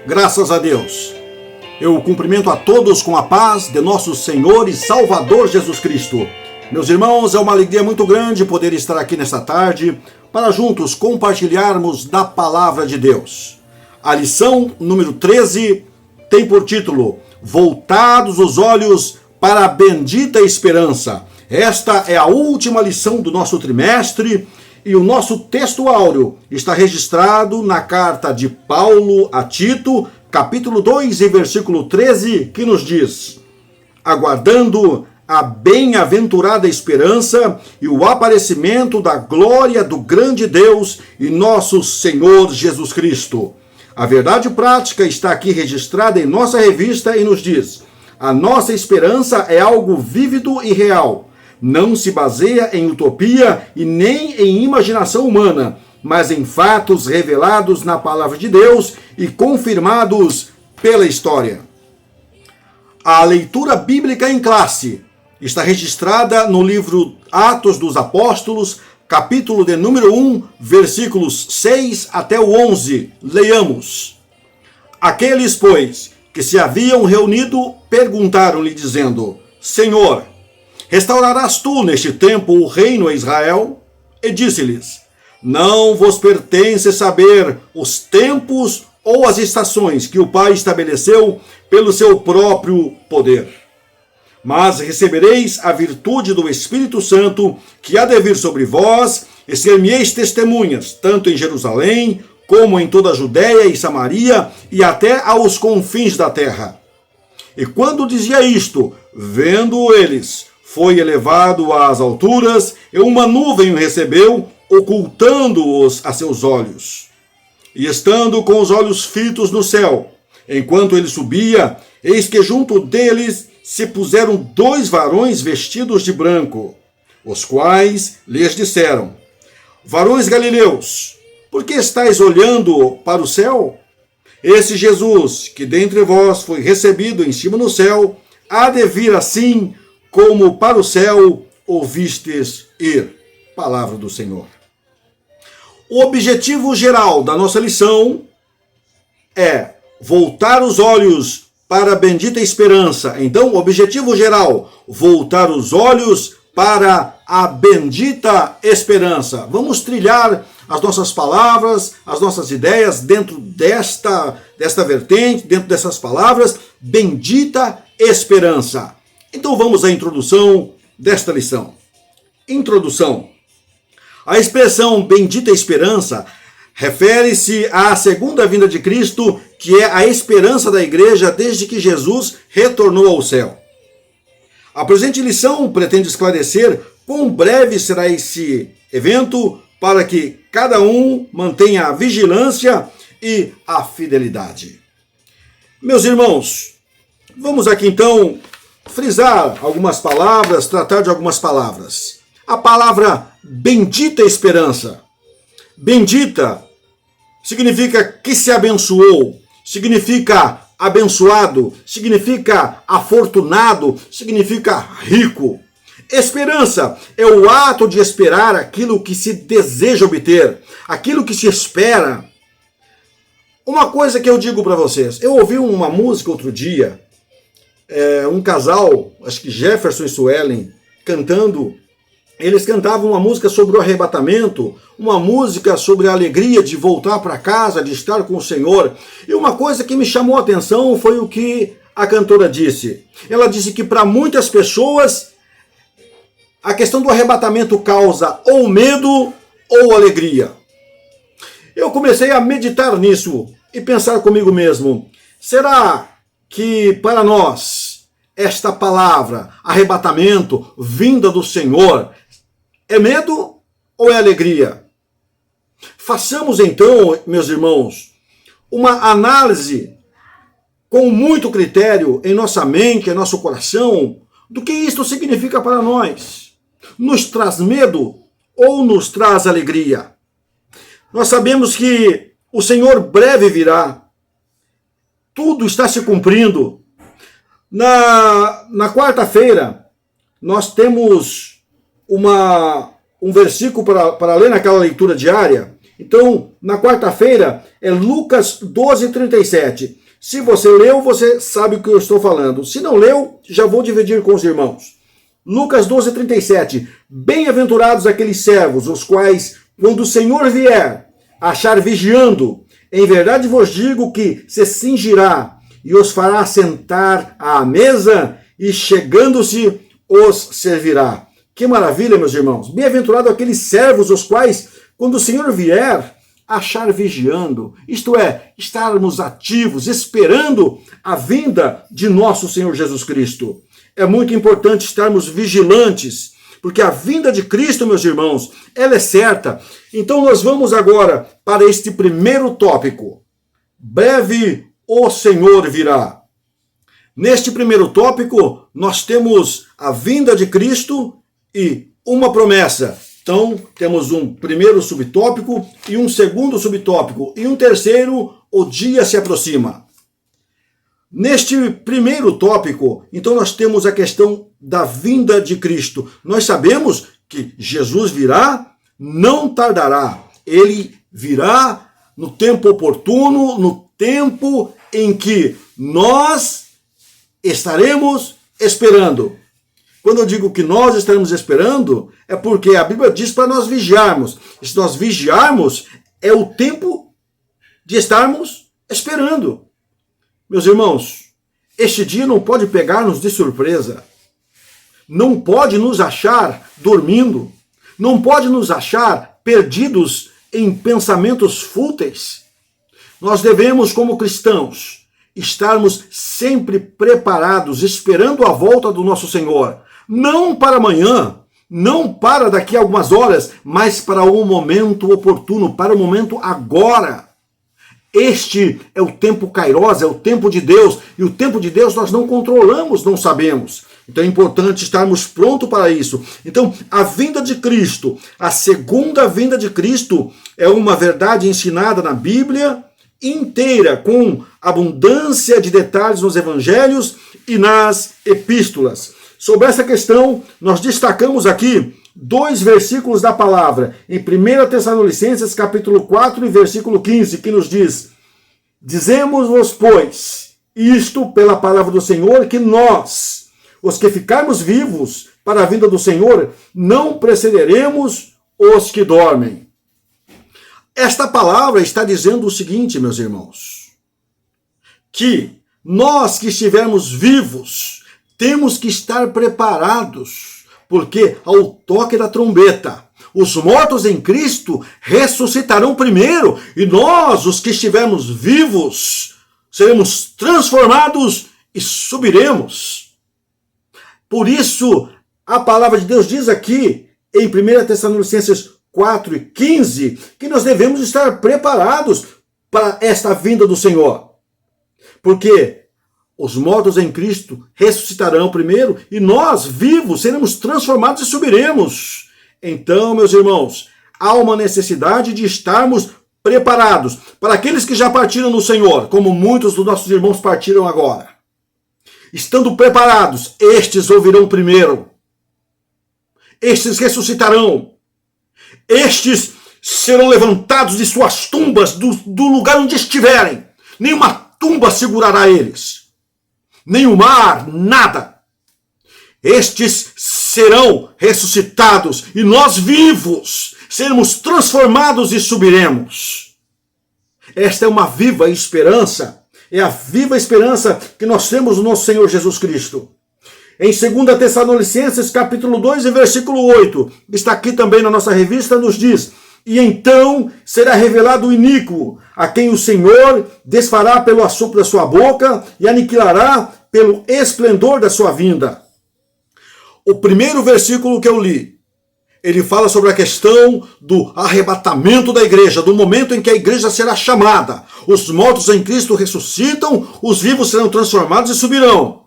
Graças a Deus. Eu cumprimento a todos com a paz de nosso Senhor e Salvador Jesus Cristo. Meus irmãos, é uma alegria muito grande poder estar aqui nesta tarde para juntos compartilharmos da Palavra de Deus. A lição número 13 tem por título: Voltados os olhos para a bendita esperança. Esta é a última lição do nosso trimestre e o nosso texto áureo está registrado na carta de Paulo a Tito, capítulo 2 e versículo 13, que nos diz: aguardando a bem-aventurada esperança e o aparecimento da glória do grande Deus e nosso Senhor Jesus Cristo. A verdade prática está aqui registrada em nossa revista e nos diz: a nossa esperança é algo vívido e real. Não se baseia em utopia e nem em imaginação humana, mas em fatos revelados na Palavra de Deus e confirmados pela história. A leitura bíblica em classe está registrada no livro Atos dos Apóstolos, capítulo de número 1, versículos 6 até o 11. Leiamos. Aqueles, pois, que se haviam reunido, perguntaram-lhe, dizendo: Senhor, restaurarás tu neste tempo o reino a Israel? E disse-lhes: não vos pertence saber os tempos ou as estações que o Pai estabeleceu pelo seu próprio poder. Mas recebereis a virtude do Espírito Santo, que há de vir sobre vós, e ser-me-eis testemunhas, tanto em Jerusalém, como em toda a Judéia e Samaria, e até aos confins da terra. E quando dizia isto, vendo eles, foi elevado às alturas, e uma nuvem o recebeu, ocultando-os a seus olhos. E estando com os olhos fitos no céu, enquanto ele subia, eis que junto deles se puseram dois varões vestidos de branco, os quais lhes disseram: varões galileus, por que estáis olhando para o céu? Esse Jesus, que dentre vós foi recebido em cima no céu, há de vir assim como para o céu o vistes ir. Palavra do Senhor. O objetivo geral da nossa lição é voltar os olhos para a bendita esperança. Então, o objetivo geral, voltar os olhos para a bendita esperança. Vamos trilhar as nossas palavras, as nossas ideias dentro desta vertente, dentro dessas palavras, bendita esperança. Então vamos à introdução desta lição. Introdução. A expressão bendita esperança refere-se à segunda vinda de Cristo, que é a esperança da igreja desde que Jesus retornou ao céu. A presente lição pretende esclarecer quão breve será esse evento para que cada um mantenha a vigilância e a fidelidade. Meus irmãos, vamos aqui então frisar algumas palavras, tratar de algumas palavras. A palavra bendita esperança. Bendita significa que se abençoou, significa abençoado, significa afortunado, significa rico. Esperança é o ato de esperar aquilo que se deseja obter, aquilo que se espera. Uma coisa que eu digo para vocês, eu ouvi uma música outro dia, um casal, acho que Jefferson e Suelen, cantando. Eles cantavam uma música sobre o arrebatamento, uma música sobre a alegria de voltar para casa, de estar com o Senhor. E uma coisa que me chamou a atenção foi o que a cantora disse. Ela disse que para muitas pessoas a questão do arrebatamento causa ou medo ou alegria. Eu comecei a meditar nisso e pensar comigo mesmo: será que para nós esta palavra, arrebatamento, vinda do Senhor, é medo ou é alegria? Façamos então, meus irmãos, uma análise com muito critério em nossa mente, em nosso coração, do que isto significa para nós. Nos traz medo ou nos traz alegria? Nós sabemos que o Senhor breve virá. Tudo está se cumprindo. Na quarta-feira, nós temos um versículo para ler naquela leitura diária, Então, na quarta-feira, é Lucas 12:37. Se você leu, você sabe o que eu estou falando. Se não leu, já vou dividir com os irmãos. Lucas 12:37. Bem-aventurados aqueles servos, os quais, quando o Senhor vier, achar vigiando, em verdade vos digo que se cingirá e os fará sentar à mesa e, chegando-se, os servirá. Que maravilha, meus irmãos. Bem-aventurado aqueles servos, os quais, quando o Senhor vier, achar vigiando, isto é, estarmos ativos, esperando a vinda de nosso Senhor Jesus Cristo. É muito importante estarmos vigilantes, porque a vinda de Cristo, meus irmãos, ela é certa. Então nós vamos agora para este primeiro tópico. Breve o Senhor virá. Neste primeiro tópico, nós temos a vinda de Cristo e uma promessa. Então, temos um primeiro subtópico e um segundo subtópico. E um terceiro, o dia se aproxima. Neste primeiro tópico, então nós temos a questão da vinda de Cristo. Nós sabemos que Jesus virá, não tardará. Ele virá no tempo oportuno, no tempo em que nós estaremos esperando. Quando eu digo que nós estaremos esperando, é porque a Bíblia diz para nós vigiarmos. E se nós vigiarmos, é o tempo de estarmos esperando. Meus irmãos, este dia não pode pegar-nos de surpresa. Não pode nos achar dormindo. Não pode nos achar perdidos em pensamentos fúteis. Nós devemos, como cristãos, estarmos sempre preparados, esperando a volta do nosso Senhor. Não para amanhã, não para daqui a algumas horas, mas para o momento oportuno, para o momento agora. Este é o tempo kairos, é o tempo de Deus, e o tempo de Deus nós não controlamos, não sabemos. Então é importante estarmos prontos para isso. Então, a vinda de Cristo, a segunda vinda de Cristo, é uma verdade ensinada na Bíblia inteira, com abundância de detalhes nos evangelhos e nas epístolas. Sobre essa questão, nós destacamos aqui 2 versículos da palavra, em 1 Tessalonicenses capítulo 4 e versículo 15, que nos diz: Dizemos-vos, pois, isto pela palavra do Senhor, que nós, os que ficarmos vivos para a vinda do Senhor, não precederemos os que dormem. Esta palavra está dizendo o seguinte, meus irmãos, que nós que estivermos vivos, temos que estar preparados, porque ao toque da trombeta, os mortos em Cristo ressuscitarão primeiro, e nós, os que estivermos vivos, seremos transformados e subiremos. Por isso, a palavra de Deus diz aqui, em 1 Tessalonicenses 4 e 15, que nós devemos estar preparados para esta vinda do Senhor. Porque os mortos em Cristo ressuscitarão primeiro e nós, vivos, seremos transformados e subiremos. Então, meus irmãos, há uma necessidade de estarmos preparados para aqueles que já partiram no Senhor, como muitos dos nossos irmãos partiram agora. Estando preparados, estes ouvirão primeiro. Estes ressuscitarão. Estes serão levantados de suas tumbas, do lugar onde estiverem. Nenhuma tumba segurará eles. Nem o mar, nada. Estes serão ressuscitados e nós vivos seremos transformados e subiremos. Esta é uma viva esperança. É a viva esperança que nós temos no nosso Senhor Jesus Cristo. Em 2 Tessalonicenses capítulo 2 e versículo 8, está aqui também na nossa revista, nos diz: E então será revelado o iníquo, a quem o Senhor desfará pelo assopro da sua boca e aniquilará pelo esplendor da sua vinda. O primeiro versículo que eu li, ele fala sobre a questão do arrebatamento da igreja, do momento em que a igreja será chamada. Os mortos em Cristo ressuscitam, os vivos serão transformados e subirão.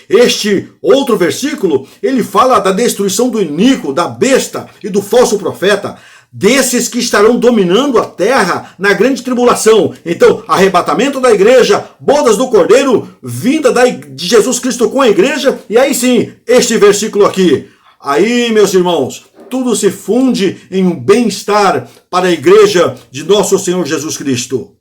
Este outro versículo, ele fala da destruição do iníquo, da besta e do falso profeta, desses que estarão dominando a terra na grande tribulação. Então, arrebatamento da igreja, bodas do Cordeiro, vinda de Jesus Cristo com a igreja, e aí sim, este versículo aqui. Aí, meus irmãos, tudo se funde em um bem-estar para a igreja de nosso Senhor Jesus Cristo.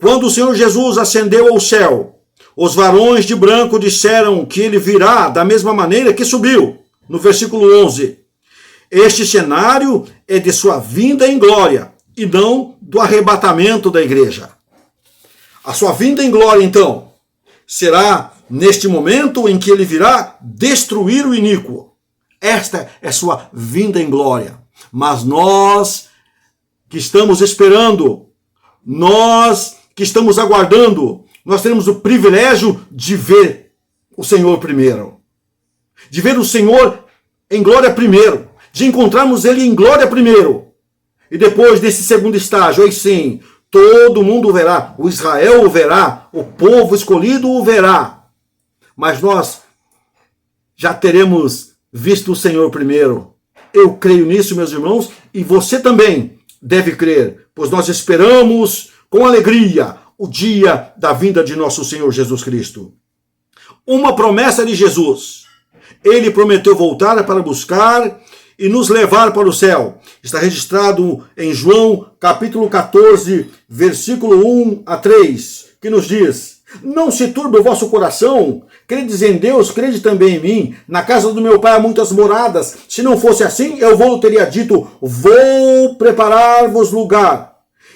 Quando o Senhor Jesus ascendeu ao céu, os varões de branco disseram que ele virá da mesma maneira que subiu, no versículo 11. Este cenário é de sua vinda em glória e não do arrebatamento da igreja. A sua vinda em glória, então, será neste momento em que ele virá destruir o iníquo. Esta é sua vinda em glória. Mas nós que estamos esperando, nós que estamos aguardando, nós temos o privilégio de ver o Senhor primeiro. De ver o Senhor em glória primeiro. De encontrarmos ele em glória primeiro. E depois desse segundo estágio, aí sim, todo mundo o verá. O Israel o verá. O povo escolhido o verá. Mas nós já teremos visto o Senhor primeiro. Eu creio nisso, meus irmãos, e você também deve crer, pois nós esperamos com alegria o dia da vinda de nosso Senhor Jesus Cristo. Uma promessa de Jesus. Ele prometeu voltar para buscar e nos levar para o céu. Está registrado em João, capítulo 14, versículo 1 a 3, que nos diz: não se turbe o vosso coração, credes em Deus, crede também em mim. Na casa do meu pai há muitas moradas. Se não fosse assim, eu teria dito, vou preparar-vos lugar.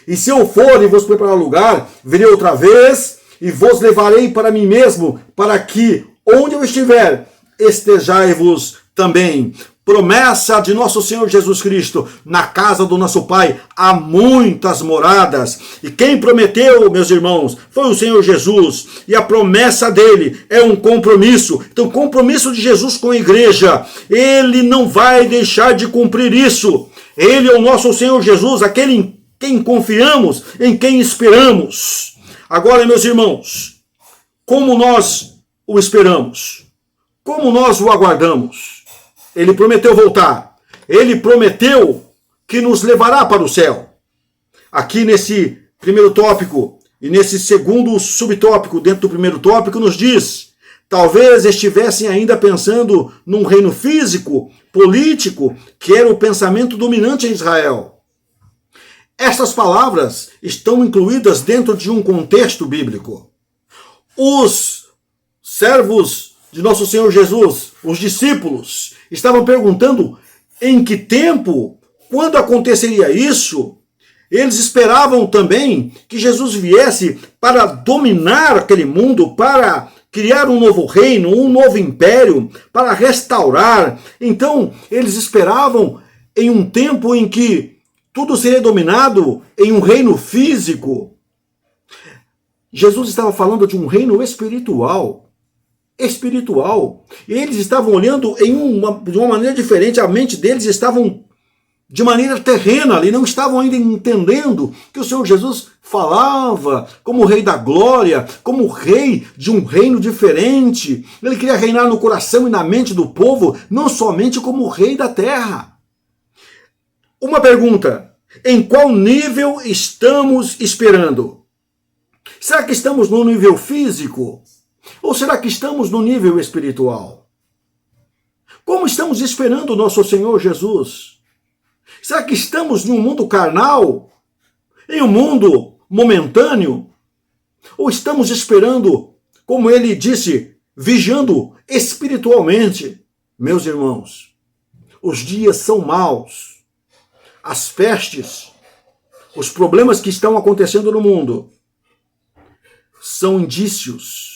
E se eu for e vos preparar lugar, virei outra vez e vos levarei para mim mesmo, para que, onde eu estiver, estejai-vos também. Promessa de nosso Senhor Jesus Cristo: na casa do nosso Pai há muitas moradas. E quem prometeu, meus irmãos, foi o Senhor Jesus. E a promessa dele é um compromisso. Então, o compromisso de Jesus com a igreja, ele não vai deixar de cumprir isso. Ele é o nosso Senhor Jesus, aquele em quem confiamos, em quem esperamos. Agora, meus irmãos, como nós o esperamos? Como nós o aguardamos? Ele prometeu voltar. Ele prometeu que nos levará para o céu. Aqui nesse primeiro tópico e nesse segundo subtópico, dentro do primeiro tópico, nos diz: talvez estivessem ainda pensando num reino físico, político, que era o pensamento dominante em Israel. Essas palavras estão incluídas dentro de um contexto bíblico. Os servos de nosso Senhor Jesus, os discípulos, estavam perguntando em que tempo, quando aconteceria isso. Eles esperavam também que Jesus viesse para dominar aquele mundo, para criar um novo reino, um novo império, para restaurar. Então, eles esperavam em um tempo em que tudo seria dominado em um reino físico. Jesus estava falando de um reino espiritual. E eles estavam olhando de uma maneira diferente. A mente deles estavam de maneira terrena ali, não estavam ainda entendendo que o Senhor Jesus falava como Rei da Glória, como Rei de um reino diferente. Ele queria reinar no coração e na mente do povo, não somente como Rei da terra. Uma pergunta: em qual nível estamos esperando? Será que estamos no nível físico? Ou será que estamos no nível espiritual? Como estamos esperando o nosso Senhor Jesus? Será que estamos num mundo carnal? Em um mundo momentâneo? Ou estamos esperando, como ele disse, vigiando espiritualmente? Meus irmãos, os dias são maus. As pestes, os problemas que estão acontecendo no mundo, são indícios,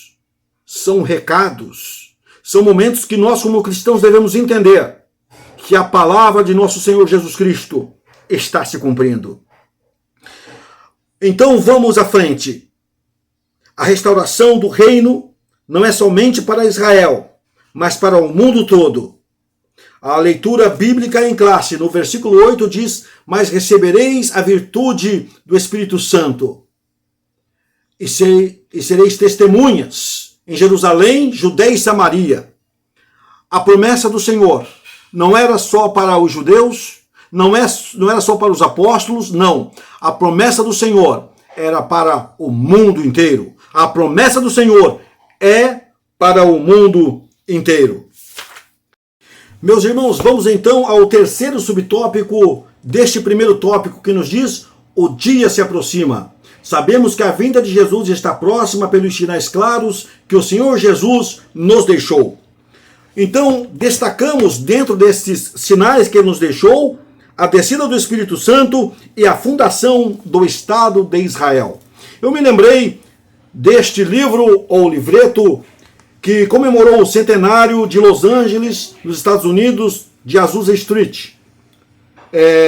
são recados, são momentos que nós como cristãos devemos entender que a palavra de nosso Senhor Jesus Cristo está se cumprindo. Então vamos à frente. A restauração do reino não é somente para Israel, mas para o mundo todo. A leitura bíblica em classe, no versículo 8 diz: mas recebereis a virtude do Espírito Santo e sereis testemunhas em Jerusalém, Judeia e Samaria. A promessa do Senhor não era só para os judeus, não era só para os apóstolos, não. A promessa do Senhor era para o mundo inteiro. A promessa do Senhor é para o mundo inteiro. Meus irmãos, vamos então ao terceiro subtópico deste primeiro tópico que nos diz: o dia se aproxima. Sabemos que a vinda de Jesus está próxima pelos sinais claros que o Senhor Jesus nos deixou. Então, destacamos dentro desses sinais que ele nos deixou a descida do Espírito Santo e a fundação do Estado de Israel. Eu me lembrei deste livro ou livreto que comemorou o centenário de Los Angeles, nos Estados Unidos, de Azusa Street.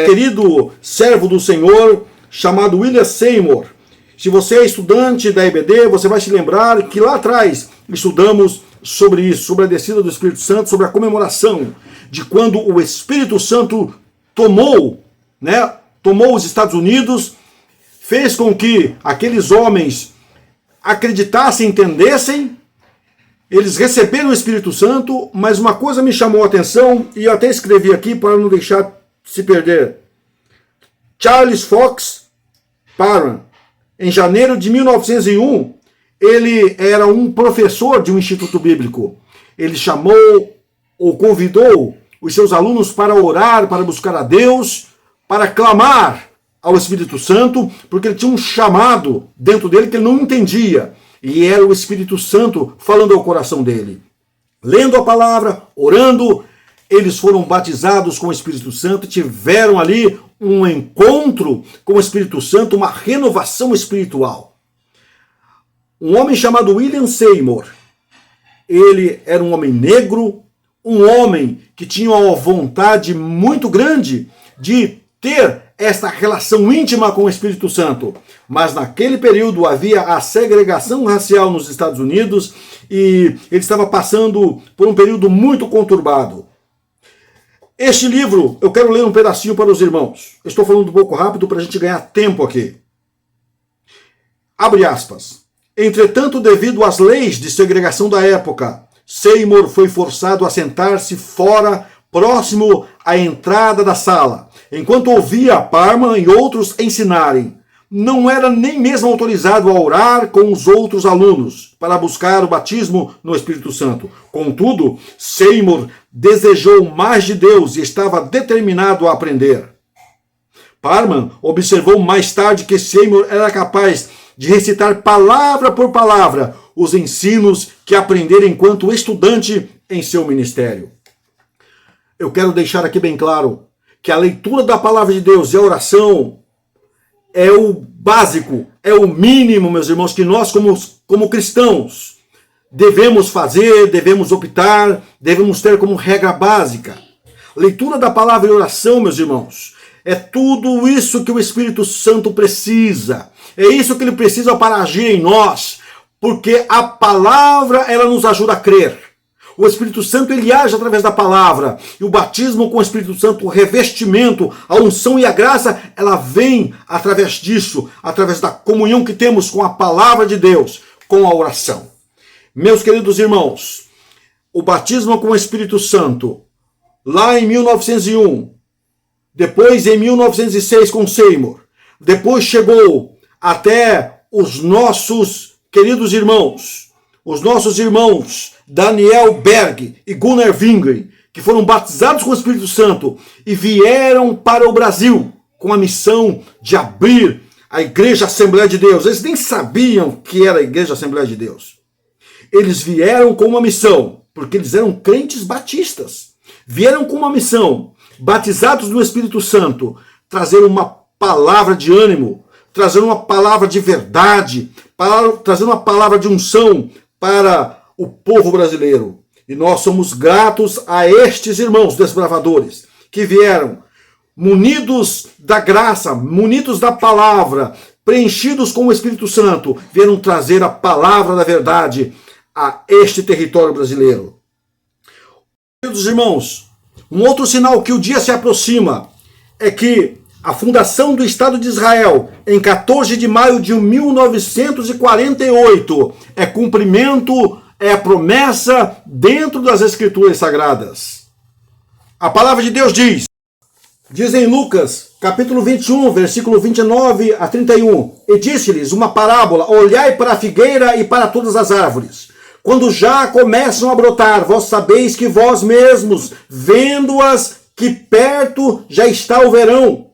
Querido servo do Senhor, chamado William Seymour. Se você é estudante da IBD, você vai se lembrar que lá atrás estudamos sobre isso, sobre a descida do Espírito Santo, sobre a comemoração de quando o Espírito Santo tomou os Estados Unidos, fez com que aqueles homens acreditassem, entendessem. Eles receberam o Espírito Santo, mas uma coisa me chamou a atenção, e eu até escrevi aqui para não deixar se perder. Charles Fox Parham, em janeiro de 1901, ele era um professor de um instituto bíblico. Ele chamou ou convidou os seus alunos para orar, para buscar a Deus, para clamar ao Espírito Santo, porque ele tinha um chamado dentro dele que ele não entendia. E era o Espírito Santo falando ao coração dele. Lendo a palavra, orando, eles foram batizados com o Espírito Santo, tiveram ali um encontro com o Espírito Santo, uma renovação espiritual. Um homem chamado William Seymour, ele era um homem negro, um homem que tinha uma vontade muito grande de ter esta relação íntima com o Espírito Santo. Mas naquele período havia a segregação racial nos Estados Unidos e ele estava passando por um período muito conturbado. Este livro, eu quero ler um pedacinho para os irmãos. Estou falando um pouco rápido para a gente ganhar tempo aqui. Abre aspas. Entretanto, devido às leis de segregação da época, Seymour foi forçado a sentar-se fora, próximo à entrada da sala, enquanto ouvia Parham e outros ensinarem. Não era nem mesmo autorizado a orar com os outros alunos para buscar o batismo no Espírito Santo. Contudo, Seymour desejou mais de Deus e estava determinado a aprender. Parham observou mais tarde que Seymour era capaz de recitar palavra por palavra os ensinos que aprendera enquanto estudante em seu ministério. Eu quero deixar aqui bem claro que a leitura da palavra de Deus e a oração é o básico, é o mínimo, meus irmãos, que nós como cristãos devemos fazer, devemos optar, devemos ter como regra básica. Leitura da palavra e oração, meus irmãos, é tudo isso que o Espírito Santo precisa. É isso que ele precisa para agir em nós, porque a palavra, ela nos ajuda a crer. O Espírito Santo, ele age através da palavra. E o batismo com o Espírito Santo, o revestimento, a unção e a graça, ela vem através disso, através da comunhão que temos com a palavra de Deus, com a oração. Meus queridos irmãos, o batismo com o Espírito Santo, lá em 1901, depois em 1906 com Seymour, depois chegou até os nossos queridos irmãos, Daniel Berg e Gunnar Wingren, que foram batizados com o Espírito Santo e vieram para o Brasil com a missão de abrir a Igreja Assembleia de Deus. Eles nem sabiam que era a Igreja Assembleia de Deus. Eles vieram com uma missão, porque eles eram crentes batistas. Vieram com uma missão, batizados no Espírito Santo, trazer uma palavra de ânimo, trazer uma palavra de verdade, trazer uma palavra de unção para o povo brasileiro. E nós somos gratos a estes irmãos desbravadores que vieram munidos da graça, munidos da palavra, preenchidos com o Espírito Santo, vieram trazer a palavra da verdade a este território brasileiro. Queridos irmãos, um outro sinal que o dia se aproxima é que a fundação do Estado de Israel, em 14 de maio de 1948, é cumprimento, é promessa dentro das Escrituras Sagradas. A palavra de Deus diz em Lucas, capítulo 21, versículo 29 a 31, e disse-lhes uma parábola: olhai para a figueira e para todas as árvores. quando já começam a brotar, vós sabeis que vós mesmos, vendo-as, que perto já está o verão.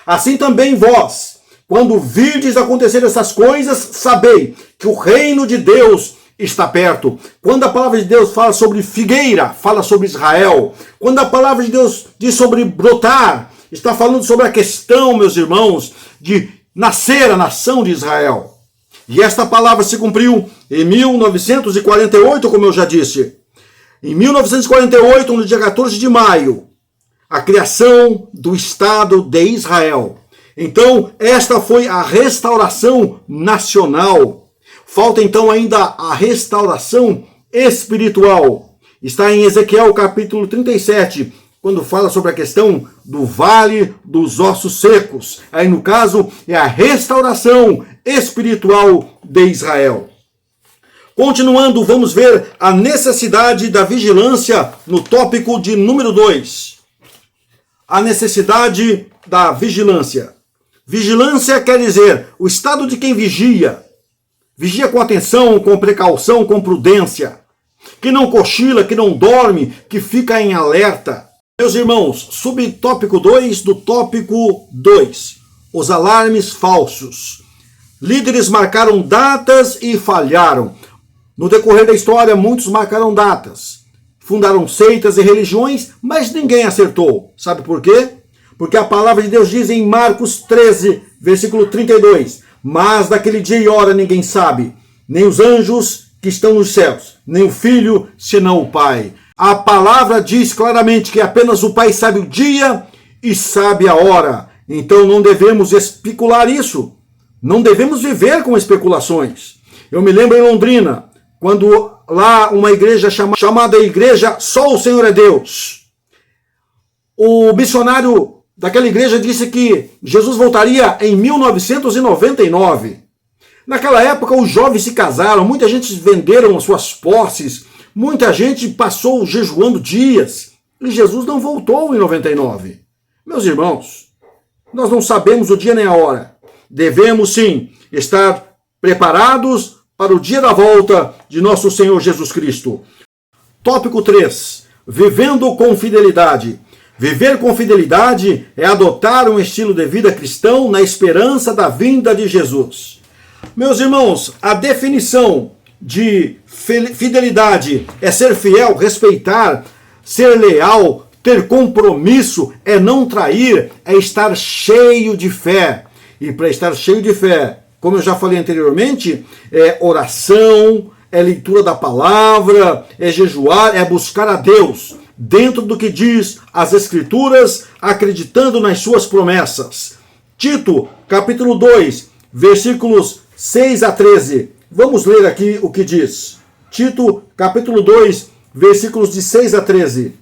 Assim também vós, quando virdes acontecer essas coisas, sabei que o reino de Deus está perto. Quando a palavra de Deus fala sobre figueira, fala sobre Israel. Quando a palavra de Deus diz sobre brotar, está falando sobre a questão, meus irmãos, de nascer a nação de Israel. E esta palavra se cumpriu em 1948, como eu já disse. Em 1948, no dia 14 de maio, a criação do Estado de Israel. Então, esta foi a restauração nacional. Falta então ainda a restauração espiritual. Está em Ezequiel capítulo 37, quando fala sobre a questão do vale dos ossos secos. Aí no caso é a restauração espiritual de Israel. Continuando, vamos ver a necessidade da vigilância no tópico de número 2. A necessidade da vigilância. Vigilância quer dizer o estado de quem vigia. Vigia com atenção, com precaução, com prudência. Que não cochila, que não dorme, que fica em alerta. Meus irmãos, subtópico 2 do tópico 2. Os alarmes falsos. Líderes marcaram datas e falharam. No decorrer da história, muitos marcaram datas. Fundaram seitas e religiões, mas ninguém acertou. Sabe por quê? Porque a palavra de Deus diz em Marcos 13, versículo 32. Mas daquele dia e hora ninguém sabe, nem os anjos que estão nos céus, nem o Filho, senão o Pai. A palavra diz claramente que apenas o Pai sabe o dia e sabe a hora. Então não devemos especular isso. Não devemos viver com especulações. Eu me lembro em Londrina, quando lá uma igreja chamada Igreja Só o Senhor é Deus. O missionário daquela igreja disse que Jesus voltaria em 1999. Naquela época os jovens se casaram, muita gente venderam as suas posses, muita gente passou jejuando dias, e Jesus não voltou em 99. Meus irmãos, nós não sabemos o dia nem a hora. Devemos sim estar preparados para o dia da volta de nosso Senhor Jesus Cristo. Tópico 3. Vivendo com fidelidade. Viver com fidelidade é adotar um estilo de vida cristão na esperança da vinda de Jesus. Meus irmãos, a definição de fidelidade é ser fiel, respeitar, ser leal, ter compromisso, é não trair, é estar cheio de fé. E para estar cheio de fé, como eu já falei anteriormente, é oração, é leitura da palavra, é jejuar, é buscar a Deus dentro do que diz as Escrituras, acreditando nas suas promessas. Tito, capítulo 2, versículos 6 a 13. Vamos ler aqui o que diz. Tito, capítulo 2, versículos de 6 a 13.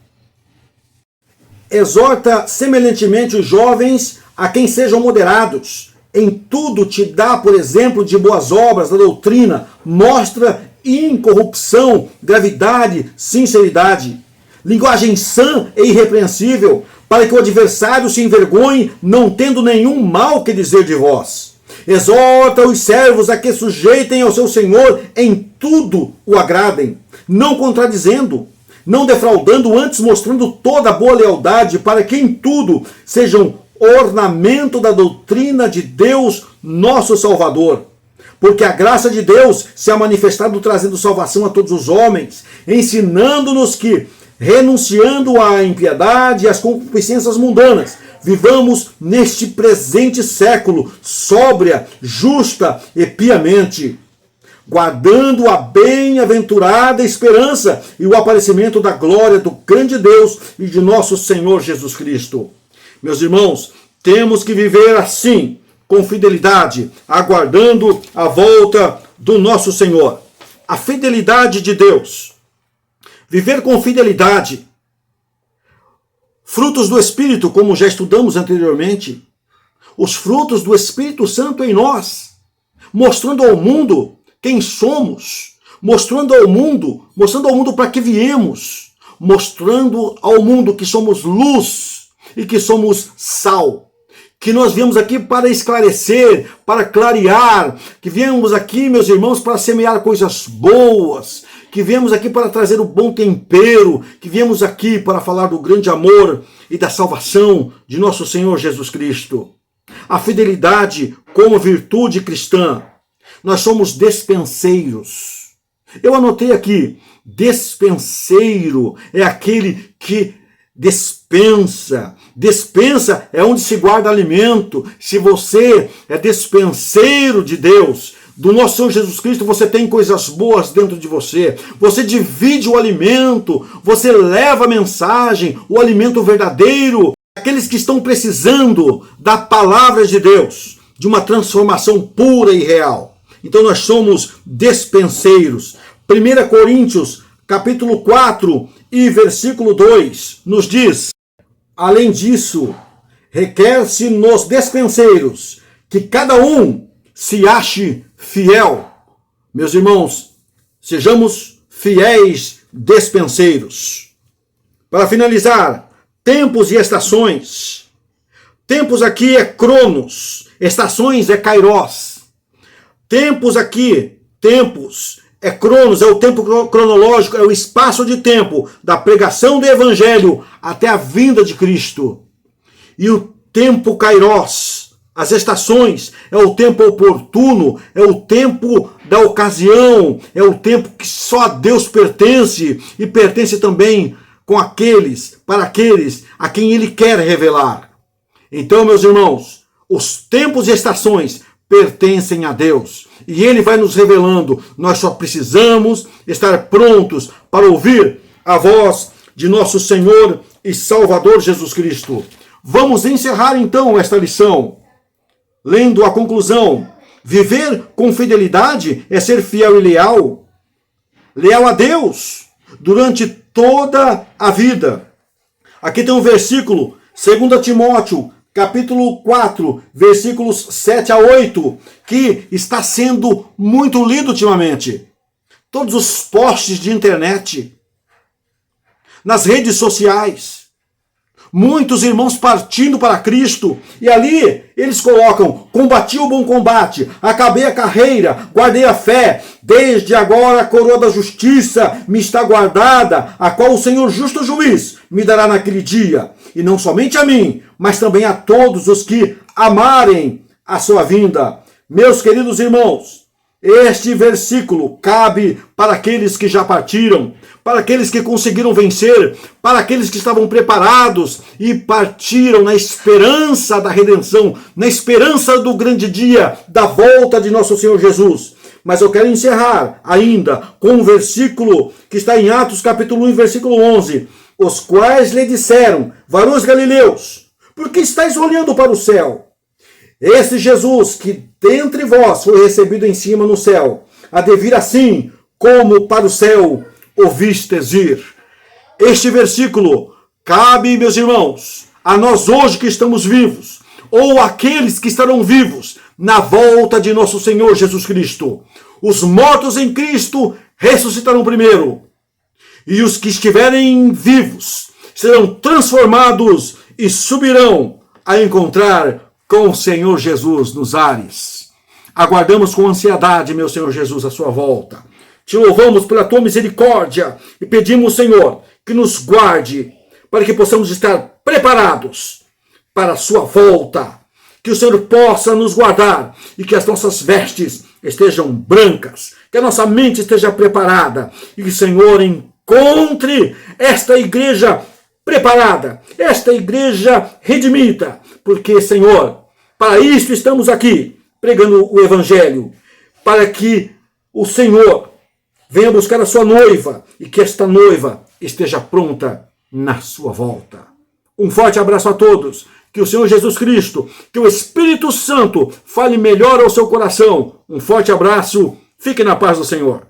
Exorta semelhantemente os jovens a quem sejam moderados. Em tudo te dá, por exemplo, de boas obras, da doutrina, mostra incorrupção, gravidade, sinceridade. Linguagem sã e irrepreensível, para que o adversário se envergonhe, não tendo nenhum mal que dizer de vós. Exorta os servos a que sujeitem ao seu Senhor, em tudo o agradem, não contradizendo, não defraudando, antes mostrando toda a boa lealdade, para que em tudo sejam ornamento da doutrina de Deus, nosso Salvador. Porque a graça de Deus se ha manifestado trazendo salvação a todos os homens, ensinando-nos que, renunciando à impiedade e às concupiscências mundanas, vivamos neste presente século sóbria, justa e piamente, guardando a bem-aventurada esperança e o aparecimento da glória do grande Deus e de nosso Senhor Jesus Cristo. Meus irmãos, temos que viver assim, com fidelidade, aguardando a volta do nosso Senhor. A fidelidade de Deus. Viver com fidelidade. Frutos do Espírito, como já estudamos anteriormente. Os frutos do Espírito Santo em nós. Mostrando ao mundo quem somos. Mostrando ao mundo para que viemos. Mostrando ao mundo que somos luz e que somos sal. Que nós viemos aqui para esclarecer, para clarear, que viemos aqui, meus irmãos, para semear coisas boas, que viemos aqui para trazer o bom tempero, que viemos aqui para falar do grande amor e da salvação de nosso Senhor Jesus Cristo. A fidelidade como virtude cristã. Nós somos despenseiros. Eu anotei aqui, despenseiro é aquele que despensa. Despensa é onde se guarda alimento. Se você é despenseiro de Deus, do nosso Senhor Jesus Cristo, você tem coisas boas dentro de você. Você divide o alimento, você leva a mensagem, o alimento verdadeiro, aqueles que estão precisando da palavra de Deus, de uma transformação pura e real. Então nós somos despenseiros. 1 Coríntios, capítulo 4 e versículo 2, nos diz: além disso, requer-se nos despenseiros que cada um se ache fiel. Meus irmãos, sejamos fiéis despenseiros. Para finalizar, tempos e estações. Tempos aqui é cronos, estações é kairos. Tempos aqui, tempos é cronos, é o tempo cronológico, é o espaço de tempo da pregação do evangelho até a vinda de Cristo. E o tempo kairos, as estações, é o tempo oportuno, é o tempo da ocasião, é o tempo que só a Deus pertence e pertence também para aqueles a quem Ele quer revelar. Então, meus irmãos, os tempos e estações pertencem a Deus e Ele vai nos revelando. Nós só precisamos estar prontos para ouvir a voz de nosso Senhor e Salvador Jesus Cristo. Vamos encerrar então esta lição lendo a conclusão. Viver com fidelidade é ser fiel e leal a Deus durante toda a vida. Aqui tem um versículo, 2 Timóteo, capítulo 4, versículos 7 a 8, que está sendo muito lido ultimamente. Todos os posts de internet, nas redes sociais, muitos irmãos partindo para Cristo, e ali eles colocam: combati o bom combate, acabei a carreira, guardei a fé, desde agora a coroa da justiça me está guardada, a qual o Senhor justo juiz me dará naquele dia, e não somente a mim, mas também a todos os que amarem a sua vinda. Meus queridos irmãos, este versículo cabe para aqueles que já partiram, para aqueles que conseguiram vencer, para aqueles que estavam preparados e partiram na esperança da redenção, na esperança do grande dia da volta de nosso Senhor Jesus. Mas eu quero encerrar ainda com um versículo que está em Atos capítulo 1, versículo 11. Os quais lhe disseram: varões galileus, por que estáis olhando para o céu? Esse Jesus que dentre vós foi recebido em cima no céu, há de vir assim como para o céu ouvistes ir. Este versículo cabe, meus irmãos, a nós hoje que estamos vivos, ou aqueles que estarão vivos na volta de nosso Senhor Jesus Cristo. Os mortos em Cristo ressuscitarão primeiro, e os que estiverem vivos serão transformados e subirão a encontrar com o Senhor Jesus nos ares. Aguardamos com ansiedade, meu Senhor Jesus, a sua volta. Te louvamos pela tua misericórdia e pedimos, Senhor, que nos guarde para que possamos estar preparados para a sua volta. Que o Senhor possa nos guardar e que as nossas vestes estejam brancas, que a nossa mente esteja preparada e que o Senhor encontre esta igreja preparada, esta igreja redimida, porque, Senhor, para isto estamos aqui, pregando o Evangelho, para que o Senhor venha buscar a sua noiva e que esta noiva esteja pronta na sua volta. Um forte abraço a todos, que o Senhor Jesus Cristo, que o Espírito Santo fale melhor ao seu coração. Um forte abraço, fique na paz do Senhor.